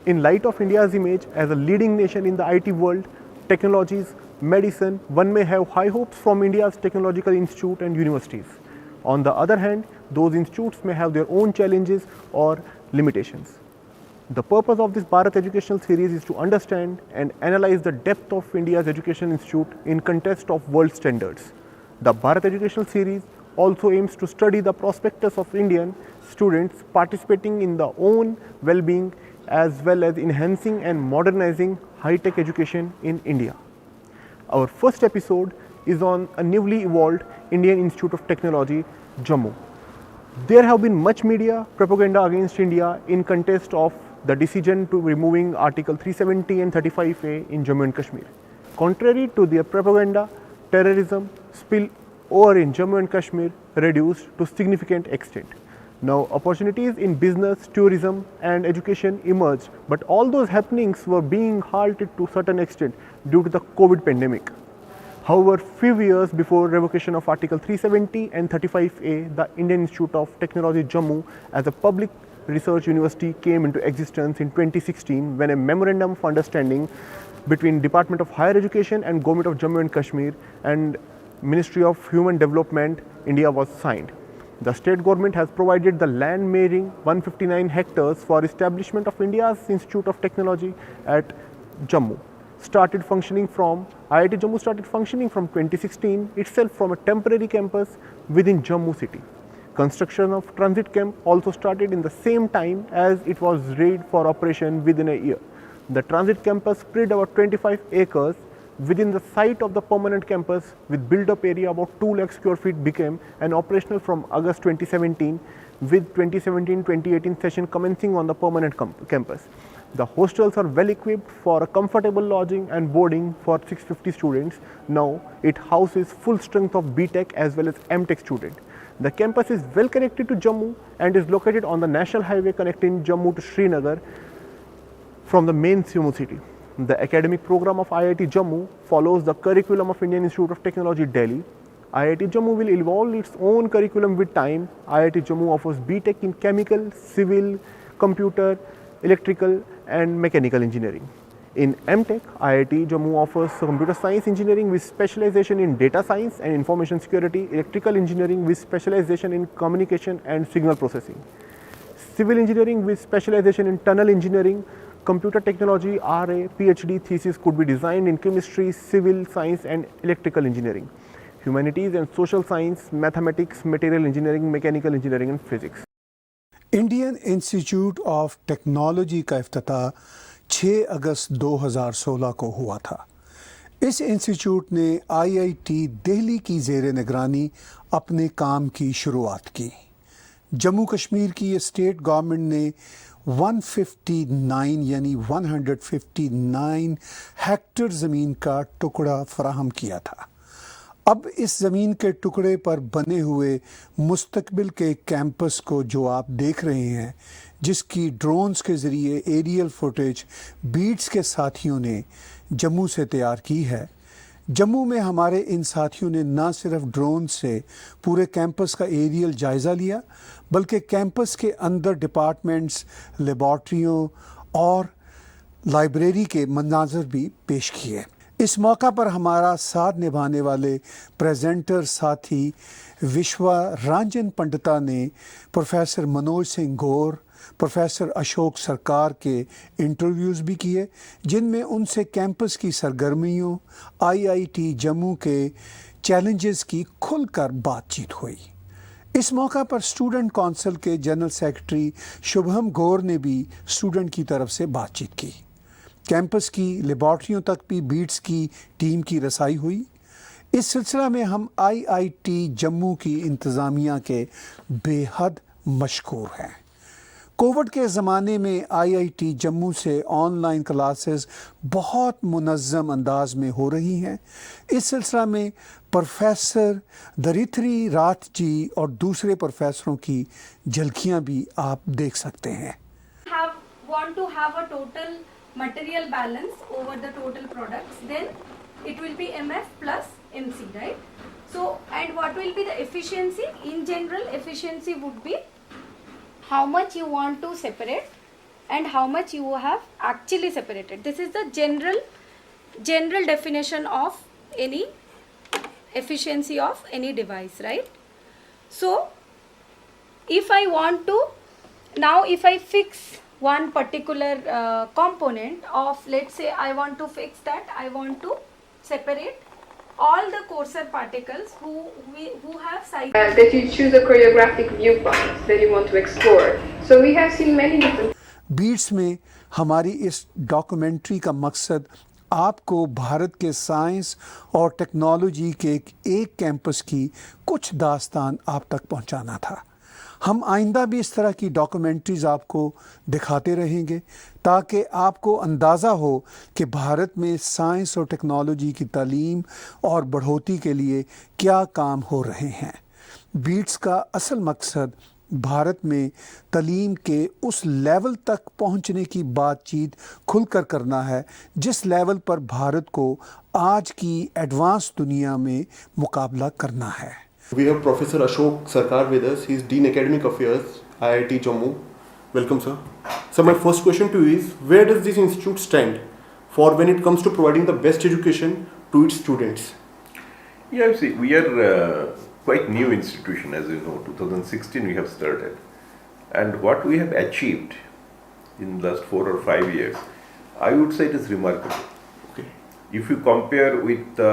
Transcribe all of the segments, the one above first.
In light of India's image as a leading nation in the IT world, technologies, medicine, one may have high hopes from India's technological institute and universities. On the other hand, those institutes may have their own challenges or limitations. The purpose of this Bharat Educational Series is to understand and analyze the depth of India's education institute in context of world standards. The Bharat Educational Series also aims to study the prospectus of Indian students participating in their own well-being as well as enhancing and modernizing high-tech education in India. Our first episode is on a newly evolved Indian Institute of Technology, Jammu. There have been much media propaganda against India in context of the decision to removing Article 370 and 35A in Jammu and Kashmir. Contrary to their propaganda, terrorism spill over in Jammu and Kashmir reduced to significant extent. Now, opportunities in business, tourism and education emerged, but all those happenings were being halted to a certain extent due to the COVID pandemic. However, few years before revocation of Article 370 and 35A, the Indian Institute of Technology Jammu as a public research university came into existence in 2016 when a memorandum of understanding between Department of Higher Education and Government of Jammu and Kashmir and Ministry of Human Development, India was signed. The state government has provided the land measuring 159 hectares for establishment of India's Institute of Technology at Jammu. IIT Jammu started functioning from 2016 itself from a temporary campus within Jammu city. Construction of transit camp also started in the same time as it was ready for operation within a year. The transit campus spread about 25 acres within the site of the permanent campus with build-up area about 2 lakh square feet became an operational from August 2017 with 2017-2018 session commencing on the permanent campus. The hostels are well equipped for a comfortable lodging and boarding for 650 students. Now it houses full strength of BTech as well as MTech students. The campus is well connected to Jammu and is located on the national highway connecting Jammu to Srinagar from the main Jammu city. The academic program of IIT Jammu follows the curriculum of Indian Institute of Technology, Delhi. IIT Jammu will evolve its own curriculum with time. IIT Jammu offers BTech in chemical, civil, computer, electrical and mechanical engineering. In MTech, IIT Jammu offers computer science engineering with specialization in data science and information security, electrical engineering with specialization in communication and signal processing, civil engineering with specialization in tunnel engineering, computer technology, RA, PhD thesis could be designed in chemistry, civil science and electrical engineering, humanities and social science, mathematics, material engineering, mechanical engineering and physics. Indian institute of technology का इफ्तिताह 6 अगस्त 2016 को हुआ था। इस institute ने IIT Delhi की ज़ेर निगरानी अपने काम की शुरुआत की। जम्मू कश्मीर की स्टेट गवर्नमेंट ने 159 यानी 159 हेक्टेयर ज़मीन का टुकड़ा फराहम किया था। अब इस ज़मीन के टुकड़े पर बने हुए मुस्तकबिल के कैंपस को जो आप देख रहे हैं, जिसकी ड्रोन्स के ज़रिए एरियल फुटेज बीट्स के साथियों ने जम्मू से तैयार की है। जम्मू में हमारे इन साथियों ने न सिर्फ ड्रोन से पूरे कैंपस का एरियल जायज़ा लिया, बल्कि कैंपस के अंदर डिपार्टमेंट्स, लेबॉर्ट्रियों और लाइब्रेरी के मंजाज़र भी पेश किए। इस मौका पर हमारा साथ निभाने वाले प्रेजेंटर साथी विश्वा रंजन पंडिता ने प्रोफेसर मनोज सिंह गौर, प्रोफेसर अशोक सरकार के इंटरव्यूज़ भी किए, जिनमें उनसे कैंपस की सरगर्मियों, आईआईटी जम्मू के चैलेंजेस की खुलकर बातचीत हुई। इस मौका पर स्टूडेंट काउंसिल के जनरल सेक्रेटरी शुभम गौर ने भी स्टूडेंट की तरफ से बातचीत की। कैंपस की लेबॉर्ट्रियों तक भी बीट्स की टीम की रसाई हुई। इस सिलसिला में हम आईआईटी जम्मू की इंतज़ामिया के बेहद मशकूर हैं। कोविड के ज़माने में आईआईटी जम्मू से ऑनलाइन क्लासेस बहुत मुनज़्ज़म अंदाज में हो रही हैं। इस सिलसिला में प्रोफेसर दरित्री रात जी और दूसरे प्रोफेसरों की झलकियाँ भी आप देख सकते हैं। Want to have a total material balance over the total products, then it will be MF plus MC, right? So, and what will be the efficiency? In general, efficiency would be how much you want to separate and how much you have actually separated. This is the general definition of any efficiency of any device, right? So if I want to, now if I fix one particular component of, let's say I want to fix that, I want to separate all the coarser particles who have size. That you choose a choreographic viewpoint that you want to explore. So we have seen many different. Beats में हमारी इस documentary का मकसद आपको भारत के science और technology के एक कैंपस की कुछ दास्तान आप तक पहुंचाना था। हम आइंदा भी इस तरह की डॉक्यूमेंट्रीज आपको दिखाते रहेंगे ताकि आपको अंदाज़ा हो कि भारत में साइंस और टेक्नोलॉजी की तालीम और बढ़ोतरी के लिए क्या काम हो रहे हैं। बीट्स का असल मकसद भारत में तालीम के उस लेवल तक पहुंचने की बातचीत खुलकर करना है जिस लेवल पर भारत को आज की एडवांस दुनिया में मुकाबला करना है। We have Professor Ashok Sarkar with us. He is Dean Academic Affairs, IIT Jammu. Welcome, sir. So my first question to you is, where does this institute stand for when it comes to providing the best education to its students? Yeah, see, we are quite new institution, as you know. 2016 we have started, and what we have achieved in the last 4 or 5 years, I would say it is remarkable. Okay. If you compare with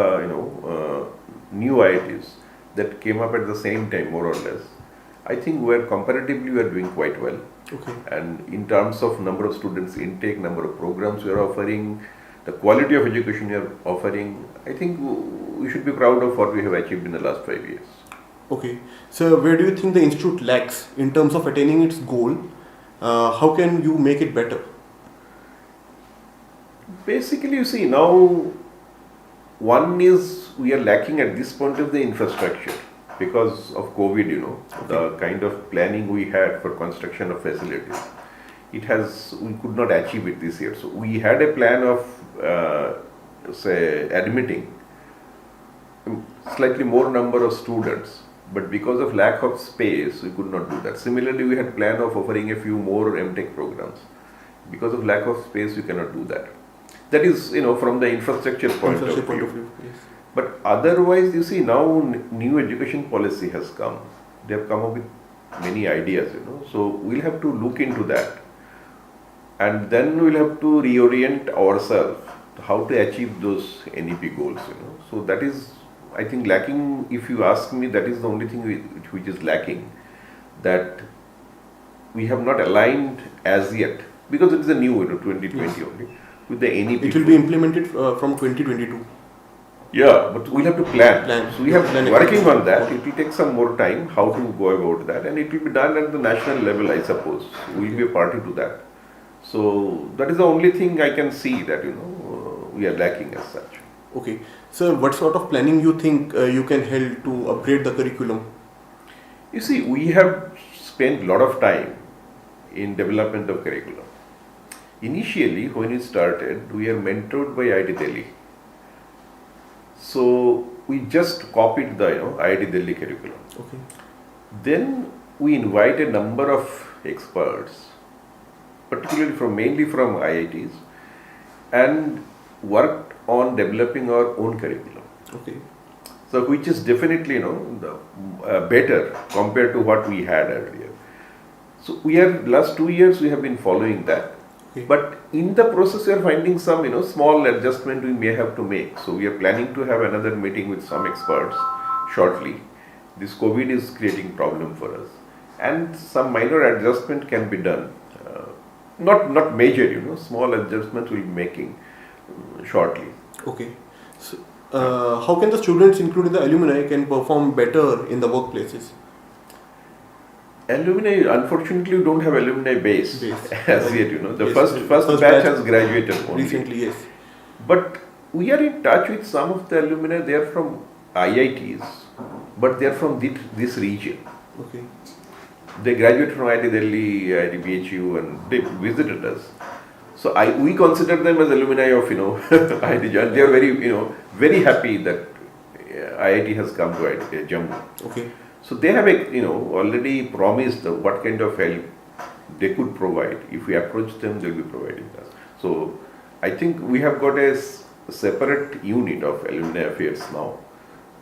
new IITs that came up at the same time, more or less, I think comparatively we are doing quite well. Okay. And in terms of number of students intake, number of programs we are offering, the quality of education we are offering, I think we should be proud of what we have achieved in the last 5 years. Okay. So where do you think the institute lacks in terms of attaining its goal? How can you make it better? Basically, you see, now one is we are lacking at this point of the infrastructure because of COVID, the kind of planning we had for construction of facilities. We could not achieve it this year. So we had a plan of, admitting slightly more number of students, but because of lack of space, we could not do that. Similarly, we had plan of offering a few more MTech programs. Because of lack of space, we cannot do that. That is, from the infrastructure point of view. Yes. But otherwise, you see, now new education policy has come. They have come up with many ideas, So we'll have to look into that. And then we'll have to reorient ourselves to how to achieve those NEP goals, So that is, I think, lacking. If you ask me, that is the only thing which is lacking. That we have not aligned as yet. Because it is a new, 2020 Yes. only. With the NEP. It will be implemented from 2022. Yeah, but we'll have to plan. So we have Plan working accordingly. on that. It will take some more time how to go about that, and it will be done at the national level, I suppose. We'll be a party to that. So that is the only thing I can see that we are lacking as such. Okay. So what sort of planning you think you can help to upgrade the curriculum? You see, we have spent a lot of time in development of curriculum. Initially, when we started, we are mentored by IIT Delhi. So we just copied the IIT Delhi curriculum. Okay. Then we invite a number of experts, particularly mainly from IITs, and worked on developing our own curriculum. Okay. So which is definitely better compared to what we had earlier. So last 2 years we have been following that. Okay. But in the process, we are finding some, small adjustment we may have to make. So we are planning to have another meeting with some experts shortly. This COVID is creating problem for us, and some minor adjustment can be done. Not major, small adjustments we'll be making shortly. Okay. So, how can the students, including the alumni, can perform better in the workplaces? Alumni, unfortunately, we don't have alumni base as yet. The Yes, first batch has graduated only. Recently, yes. But we are in touch with some of the alumni. They are from IITs, but they are from this region. Okay. They graduated from IIT Delhi, IIT BHU, and they visited us. So we consider them as alumni of IIT Jammu. They are very happy that IIT has come to IIT Jammu. Okay. So they have already promised what kind of help they could provide. If we approach them, they'll be providing us. So I think we have got a separate unit of alumni affairs now,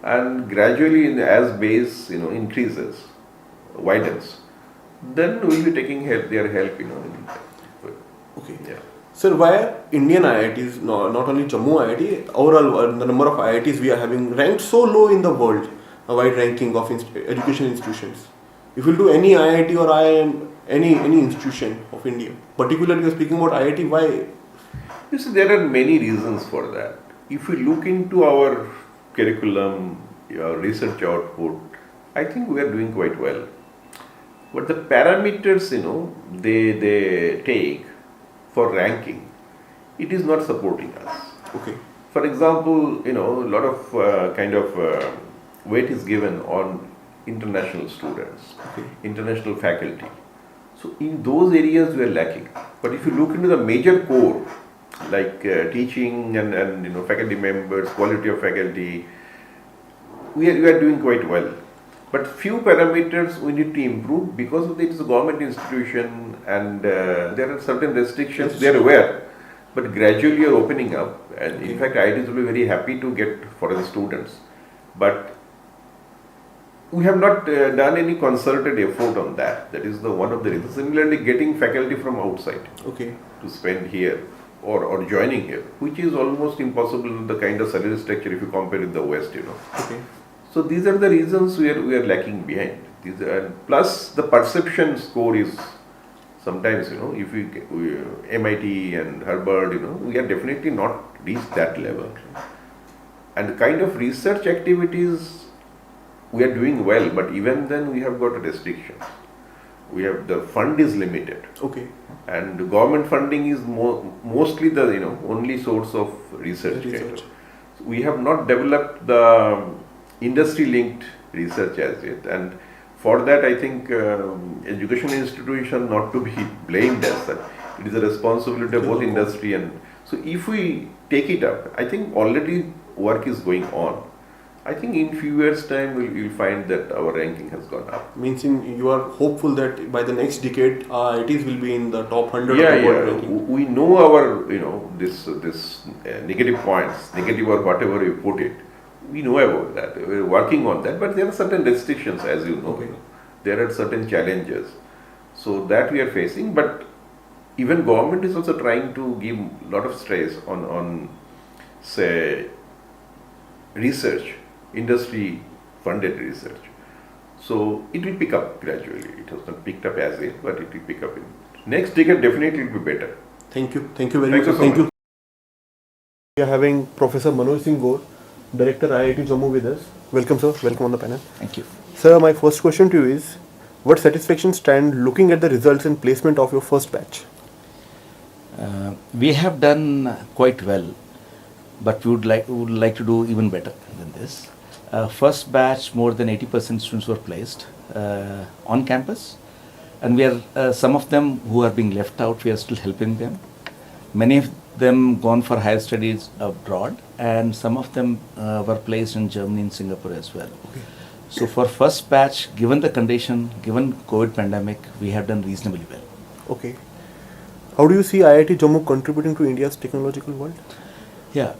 and gradually, as base increases, widens, then we'll be taking their help. Okay. Yeah. Sir, why are Indian IITs, not only Jammu IIT, overall the number of IITs we are having ranked so low in the world, a wide ranking of education institutions? If you do any IIT or IIM, any institution of India, particularly you're speaking about IIT, why? You see, there are many reasons for that. If we look into our curriculum, research output, I think we are doing quite well. But the parameters, they take for ranking, it is not supporting us. Okay. For example, a lot of weight is given on international students, international faculty. So in those areas we are lacking. But if you look into the major core, like teaching and faculty members, quality of faculty, we are doing quite well. But few parameters we need to improve because of it is a government institution and there are certain restrictions. They are aware, but gradually you are opening up. And in fact, IITs will be very happy to get foreign students. But we have not done any concerted effort on that. That is one of the reasons. Similarly, getting faculty from outside to spend here or joining here, which is almost impossible in the kind of salary structure if you compare with the West. Okay. So these are the reasons we are lacking behind. Plus the perception score is sometimes, if we MIT and Harvard, we are definitely not reached that level. And the kind of research activities we are doing well, but even then we have got restrictions. The fund is limited. Okay. And the government funding is mostly the only source of research. Research. So we have not developed the industry-linked research as yet, and for that I think education institution not to be blamed as such. It is a responsibility of both industry and so if we take it up, I think already work is going on. I think in few years time you'll find that our ranking has gone up. Means you are hopeful that by the next decade IITs will be in the top 100 of the world ranking. We know our this negative points, negative or whatever you put it. We know about that. We're working on that, but there are certain restrictions, as you know. Okay. There are certain challenges, so that we are facing. But even government is also trying to give a lot of stress on say research, industry funded research. So it will pick up gradually. It has not picked up as yet, but it will pick up in next decade. Definitely it will be better. Thank you. Thank you very Thank much. you so Thank much. you. We are having Professor Manoj Singh, Director IIT Jammu with us. Welcome, sir. Welcome on the panel. Thank you. Sir, my first question to you is, what satisfaction stand looking at the results and placement of your first batch? We have done quite well, but we would like to do even better than this. First batch, more than 80% students were placed on campus, and we are some of them who are being left out. We are still helping them. Many of them gone for higher studies abroad, and some of them were placed in Germany and Singapore as well. Okay. So for first batch, given the condition, given COVID pandemic, we have done reasonably well. Okay. How do you see IIT Jammu contributing to India's technological world? Yeah,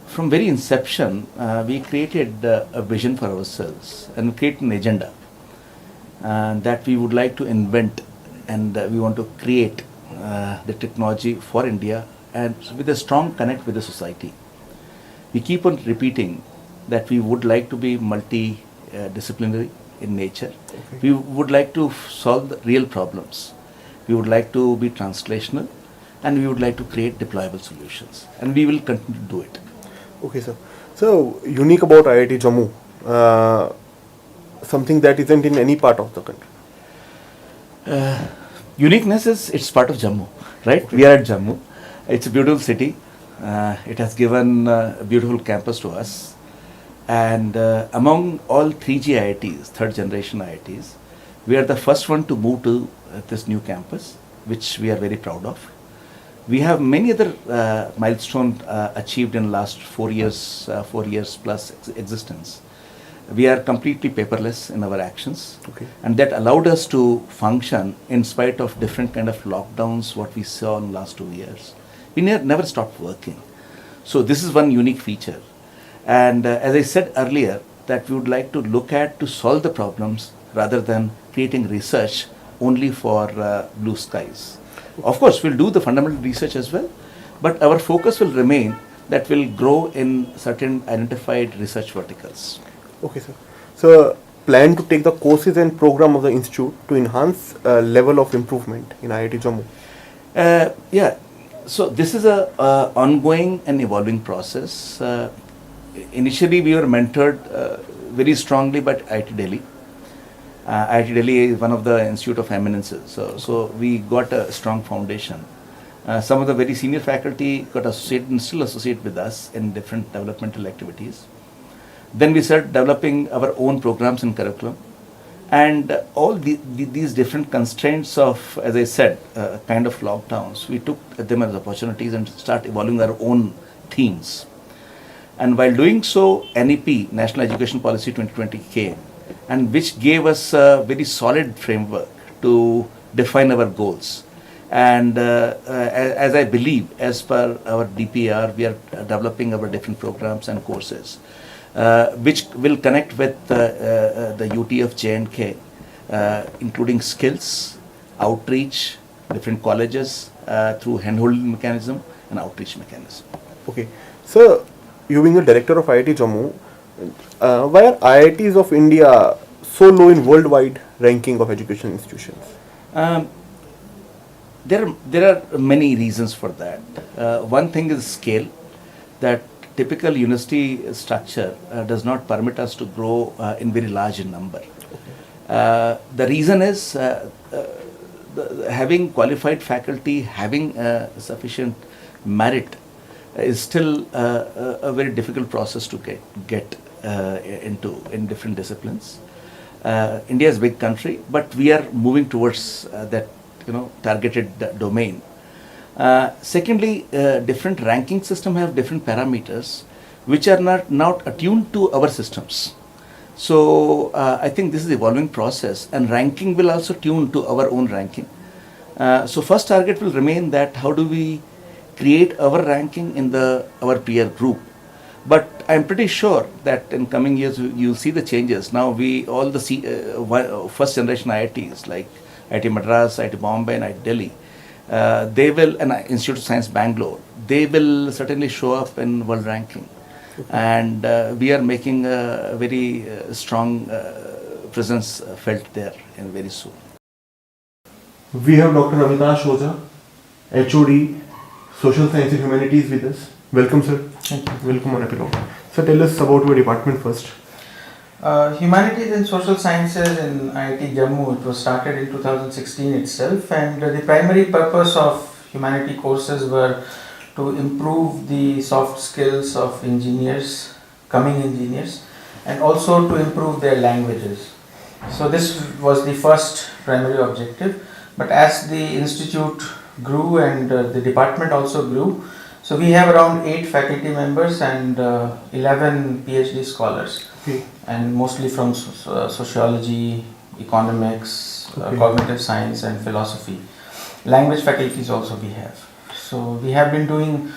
from very inception, we created a vision for ourselves and created an agenda that we would like to invent, and we want to create the technology for India and with a strong connect with the society. We keep on repeating that we would like to be multidisciplinary in nature. Okay. We would like to solve the real problems. We would like to be translational, and we would like to create deployable solutions, and we will continue to do it. Okay, sir. So, unique about IIT Jammu, something that isn't in any part of the country. Uniqueness is it's part of Jammu, right? Okay. We are at Jammu. It's a beautiful city. It has given a beautiful campus to us. And among all 3G IITs, third generation IITs, we are the first one to move to this new campus, which we are very proud of. We have many other milestones achieved in last 4 years plus existence. We are completely paperless in our actions, Okay. and that allowed us to function in spite of different kind of lockdowns what we saw in last 2 years. We never stopped working. So this is one unique feature. And as I said earlier, that we would like to look at to solve the problems rather than creating research only for blue skies. Of course, we'll do the fundamental research as well, but our focus will remain that will grow in certain identified research verticals. Okay, sir. So, plan to take the courses and program of the institute to enhance level of improvement in IIT Jammu. Yeah, so this is a ongoing and evolving process. Initially, we were mentored very strongly by IIT Delhi. IIT Delhi is one of the institute of eminences, so we got a strong foundation. Some of the very senior faculty got associated and still associate with us in different developmental activities. Then we started developing our own programs and curriculum. And all these different constraints of, as I said, kind of lockdowns, we took them as opportunities and start evolving our own themes. And while doing so, NEP, National Education Policy 2020 came, and which gave us a very solid framework to define our goals. And as I believe, as per our DPR, we are developing our different programs and courses, which will connect with the UT of J&K, including skills, outreach, different colleges through handholding mechanism and outreach mechanism. Okay. So, you being the director of IIT Jammu, why are IITs of India so low in worldwide ranking of education institutions? There are many reasons for that. One thing is scale, that typical university structure does not permit us to grow in very large number. The reason is having qualified faculty, having sufficient merit is still a very difficult process to get into in different disciplines. India is a big country, but we are moving towards that targeted domain. Secondly, different ranking system have different parameters which are not attuned to our systems. So I think this is evolving process, and ranking will also tune to our own ranking. So first target will remain that how do we create our ranking in our peer group. But I'm pretty sure that in coming years you'll see the changes. Now all the first generation IITs like IIT Madras, IIT Bombay and IIT Delhi, they will, and Institute of Science Bangalore, they will certainly show up in world ranking. And we are making a very strong presence felt there very soon. We have Dr. Amitash Oza, HOD, Social Science and Humanities with us. Welcome, sir. Thank you. Welcome on Epilogue. So tell us about your department first. Humanities and Social Sciences in IIT Jammu, it was started in 2016 itself, and the primary purpose of humanity courses were to improve the soft skills of engineers, coming engineers, and also to improve their languages. So this was the first primary objective, but as the institute grew and the department also grew, so we have around 8 faculty members and 11 PhD scholars. Okay. And mostly from sociology, economics, Okay. cognitive science and philosophy. Language faculties also we have. So we have been doing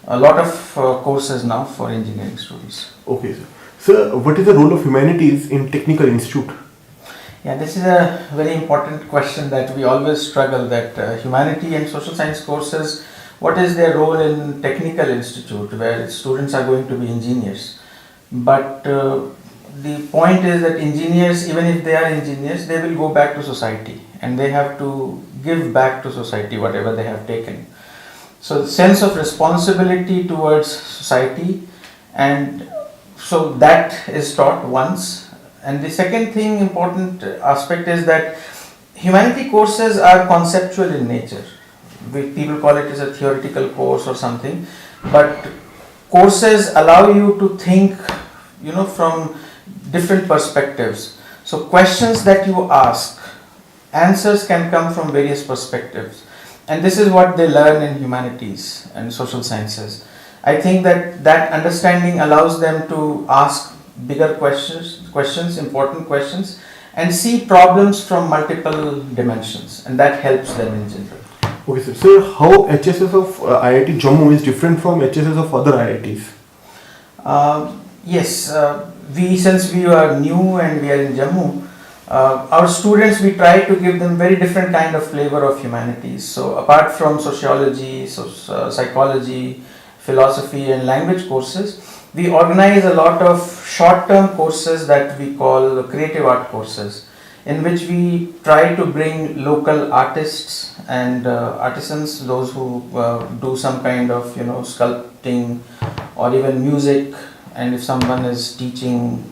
a lot of courses now for engineering students. Okay, sir. Sir, what is the role of humanities in technical institute? Yeah, this is a very important question that we always struggle, that humanity and social science courses, what is their role in technical institute where students are going to be engineers? But the point is that engineers, even if they are engineers, they will go back to society and they have to give back to society whatever they have taken. So the sense of responsibility towards society, and so that is taught once. And the second thing, important aspect is that humanity courses are conceptual in nature. People call it as a theoretical course or something, but courses allow you to think, from different perspectives. So questions that you ask, answers can come from various perspectives. And this is what they learn in humanities and social sciences. I think that understanding allows them to ask bigger questions questions, important questions, and see problems from multiple dimensions, and that helps them in general. Okay, sir. So, how HSS of IIT Jammu is different from HSS of other IITs? Yes, since we are new and we are in Jammu, our students, we try to give them very different kind of flavor of humanities. So apart from sociology, psychology, philosophy and language courses, we organize a lot of short-term courses that we call creative art courses, in which we try to bring local artists and artisans, those who do some kind of sculpting or even music, and if someone is teaching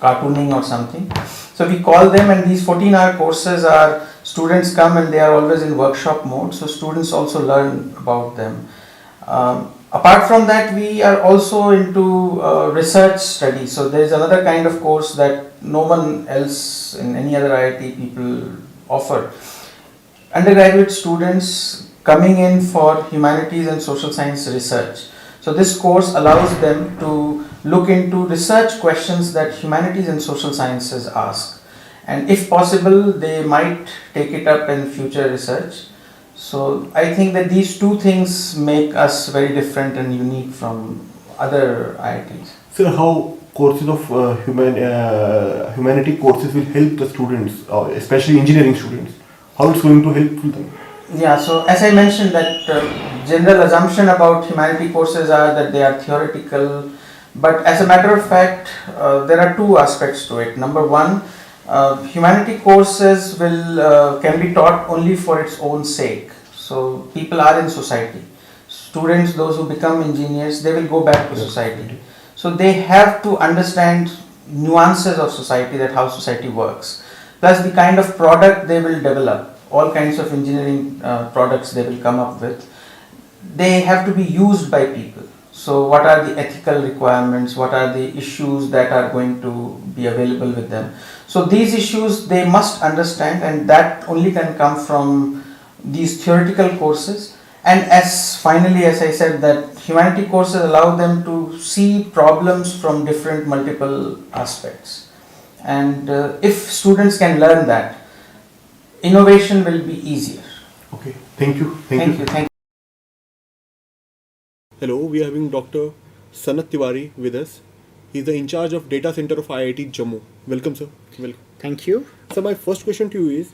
cartooning or something. So we call them, and these 14-hour courses are, students come and they are always in workshop mode, so students also learn about them. Apart from that, we are also into research studies. So there is another kind of course that no one else in any other IIT people offer. Undergraduate students coming in for humanities and social science research. So this course allows them to look into research questions that humanities and social sciences ask. And if possible, they might take it up in future research. So I think that these two things make us very different and unique from other IITs. Sir, how courses of humanity courses will help the students, especially engineering students? How it's going to help them? Yeah, so as I mentioned, that general assumption about humanity courses are that they are theoretical, but as a matter of fact, there are two aspects to it. Number one, humanity courses can be taught only for its own sake. So people are in society. Students, those who become engineers, they will go back to society. So they have to understand nuances of society, that how society works. Plus the kind of product they will develop, all kinds of engineering products they will come up with. They have to be used by people. So what are the ethical requirements? What are the issues that are going to be available with them? So these issues they must understand, and that only can come from these theoretical courses. And finally, as I said, that humanity courses allow them to see problems from different multiple aspects. And if students can learn that, innovation will be easier. Okay, thank you. Thank you. Hello, we are having Dr. Sanat Tiwari with us. He is the in charge of data center of IIT Jammu. Welcome, sir. Welcome. Thank you. So my first question to you is,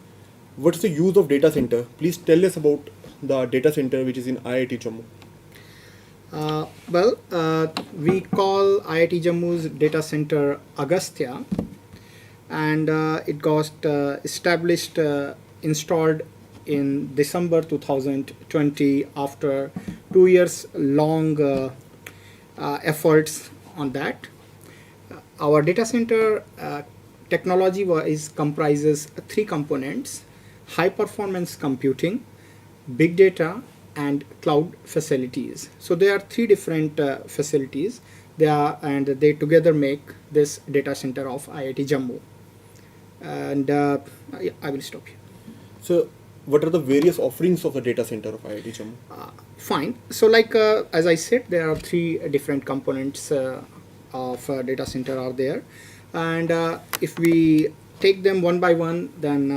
what is the use of data center? Please tell us about the data center which is in IIT Jammu. We call IIT Jammu's data center Agastya, and it got installed in December 2020 after 2 years long efforts on that. Our data center technology comprises three components: high performance computing, big data, and cloud facilities. So there are three different facilities. They together make this data center of IIT Jammu. And I will stop here. So what are the various offerings of the data center of IIT Jammu? Fine. So as I said, there are three different components of data center are there. And if we take them one by one, then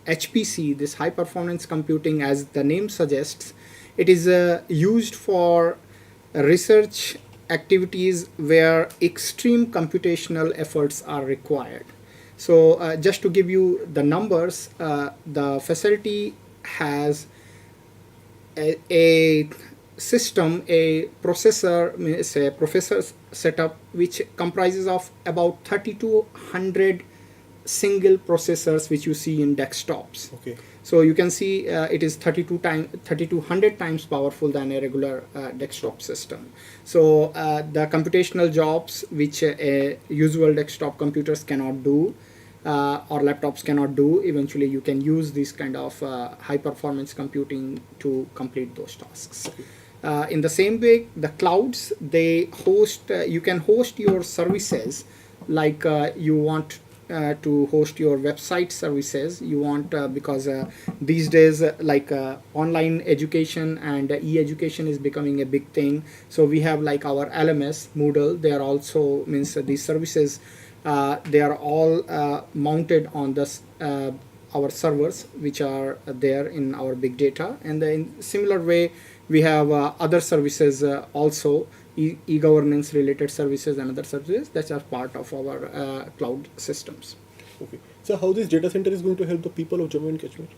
HPC, this high performance computing, as the name suggests, it is used for research activities where extreme computational efforts are required. So just to give you the numbers, the facility has a system, a processor setup which comprises of about 3200 single processors which you see in desktops. Okay. So you can see it is 3200 times powerful than a regular desktop system. So the computational jobs which usual desktop computers cannot do or laptops cannot do, eventually you can use this kind of high performance computing to complete those tasks. Okay. In the same way, the clouds, they host, you can host your services like you want to host your website services. You want because these days online education and e-education is becoming a big thing. So we have like our LMS, Moodle. They are also means these services. They are all mounted on this our servers, which are there in our big data. And in similar way, we have other services also, e-governance related services and other services that are part of our cloud systems. Okay. So how this data center is going to help the people of Jammu and Kashmir?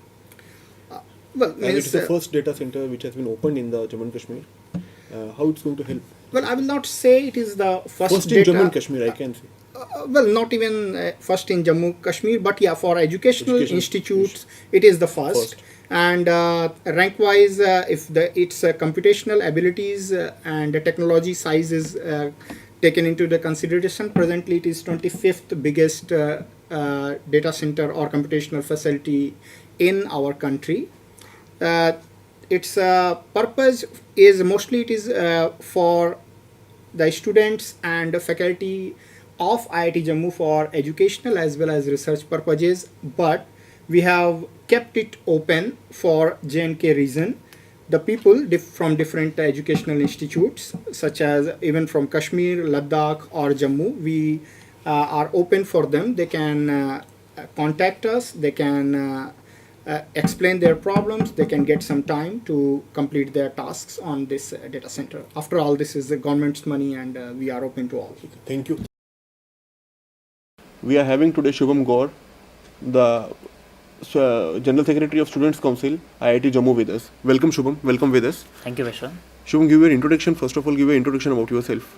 Well, As it is the first data center which has been opened in the Jammu and Kashmir. How it's going to help? Well, I will not say it is the first in data. Jammu and Kashmir, I can say. Well, not even first in Jammu Kashmir, but yeah, for educational institutes, it is the first. And rank wise, if its computational abilities and the technology size is taken into the consideration, presently it is 25th biggest data center or computational facility in our country. Its purpose is mostly it is for the students and faculty of IIT Jammu for educational as well as research purposes, but we have kept it open for J&K region. The people from different educational institutes, such as even from Kashmir, Ladakh or Jammu, we are open for them. They can contact us, they can explain their problems, they can get some time to complete their tasks on this data center. After all, this is the government's money and we are open to all. Thank you. We are having today Shubham Gaur, the General Secretary of Students' Council, IIT Jammu with us. Welcome Shubham, welcome with us. Thank you, Vishwa. Shubham, give your introduction. First of all, give your introduction about yourself.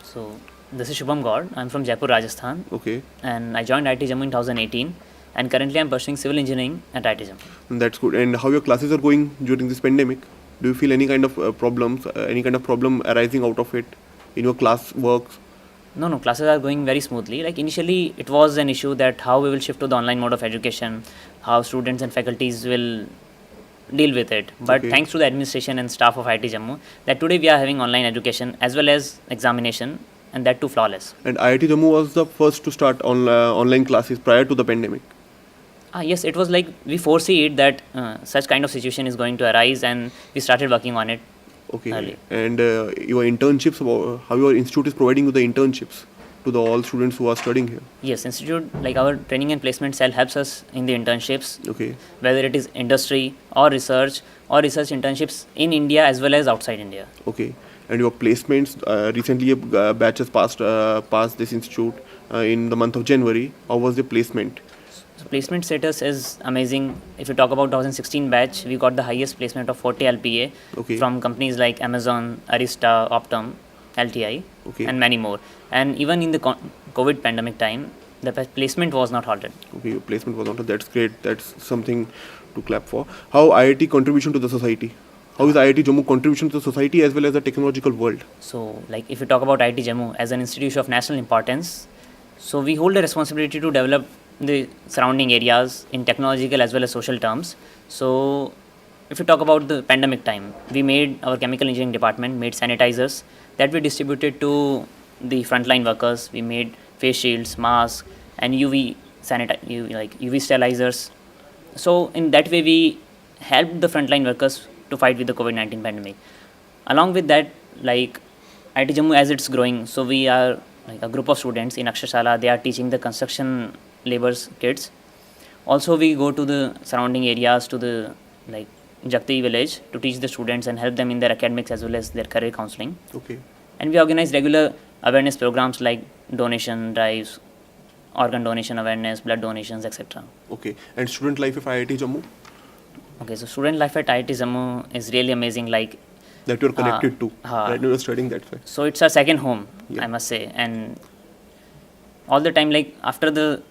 So, this is Shubham Gaur. I'm from Jaipur, Rajasthan. Okay. And I joined IIT Jammu in 2018. And currently I'm pursuing civil engineering at IIT Jammu. That's good. And how your classes are going during this pandemic? Do you feel any kind of problems, any kind of problem arising out of it in your class works? No, classes are going very smoothly. Like initially, it was an issue that how we will shift to the online mode of education, how students and faculties will deal with it. But thanks to the administration and staff of IIT Jammu, that today we are having online education as well as examination, and that too flawless. And IIT Jammu was the first to start online classes prior to the pandemic. Yes, it was like we foresee it that such kind of situation is going to arise, and we started working on it. Okay. Early. And your internships, how your institute is providing you the internships to the all students who are studying here? Yes, institute, like our training and placement cell helps us in the internships. Okay. Whether it is industry or research internships in India as well as outside India. Okay. And your placements, recently a batch has passed this institute in the month of January. How was the placement? So placement status is amazing. If you talk about 2016 batch, we got the highest placement of 40 LPA from companies like Amazon, Arista, Optum, LTI, and many more. And even in the COVID pandemic time, the placement was not halted. Okay, your placement was not halted. That's great. That's something to clap for. How IIT contribution to the society? How is IIT Jammu contribution to the society as well as the technological world? So, like if you talk about IIT Jammu as an institution of national importance, so we hold a responsibility to develop the surrounding areas in technological as well as social terms. So, if you talk about the pandemic time, we made our chemical engineering department made sanitizers that we distributed to the frontline workers. We made face shields, masks, and UV sterilizers. So, in that way, we helped the frontline workers to fight with the COVID-19 pandemic. Along with that, like IIT Jammu as it's growing, so we are like a group of students in Aksharshala. They are teaching the construction laborers kids. Also, we go to the surrounding areas, to the like Jakti village, to teach the students and help them in their academics as well as their career counseling. Okay. And we organize regular awareness programs like donation drives, organ donation awareness, blood donations, etc. Okay. And student life of IIT Jammu? Okay, so student life at IIT Jammu is really amazing. Like that you're connected to. Right now you're studying that way. So it's our second home, I must say. And all the time, like after the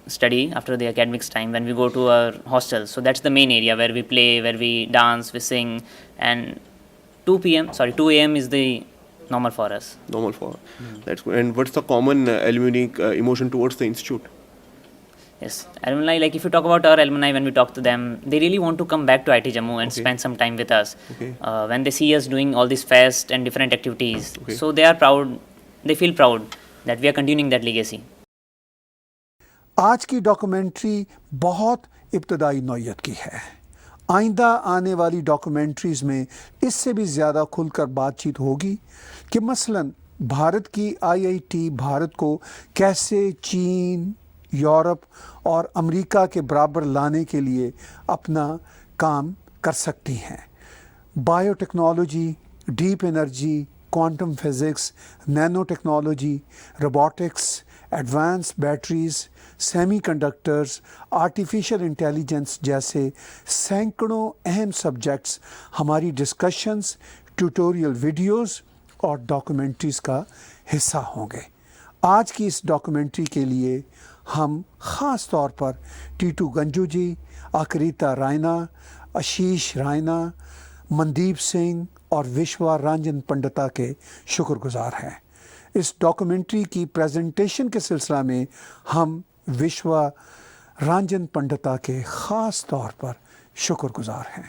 study, after the academics time, when we go to our hostels, so that's the main area where we play, where we dance, we sing, and 2 a.m. is the normal for us. Normal for That's good. And what's the common alumni emotion towards the institute? Yes, alumni, like if you talk about our alumni, when we talk to them, they really want to come back to IIT Jammu and spend some time with us. When they see us doing all these fest and different activities, so they are proud, they feel proud that we are continuing that legacy. آج کی documentary بہت ابتدائی نوعیت کی ہے. آئندہ آنے والی ڈاکومنٹریز میں اس سے بھی زیادہ کھل کر بات چیت ہوگی کہ مثلاً بھارت کی IIT بھارت کو کیسے چین، یورپ اور امریکہ کے برابر لانے کے لیے اپنا کام کر سکتی ہیں. Bio technology, deep energy, quantum physics, Nano technology, robotics, advance batteries, semi conductors, artificial intelligence جیسے سینکڑوں اہم سبجیکٹس ہماری ڈسکشنز، ٹیوٹوریل ویڈیوز اور ڈاکومنٹریز کا حصہ ہوں گے. آج کی اس ڈاکومنٹری کے لیے ہم خاص طور پر ٹیٹو گنجو جی، آکریتا رائنا، آشیش رائنا، مندیپ سنگھ اور وشوا رنجن پنڈتا کے شکر گزار ہیں. اس ڈاکومنٹری کی پریزنٹیشن کے سلسلہ میں ہم وشوا رنجن پنڈتا کے خاص طور پر شکر گزار ہیں.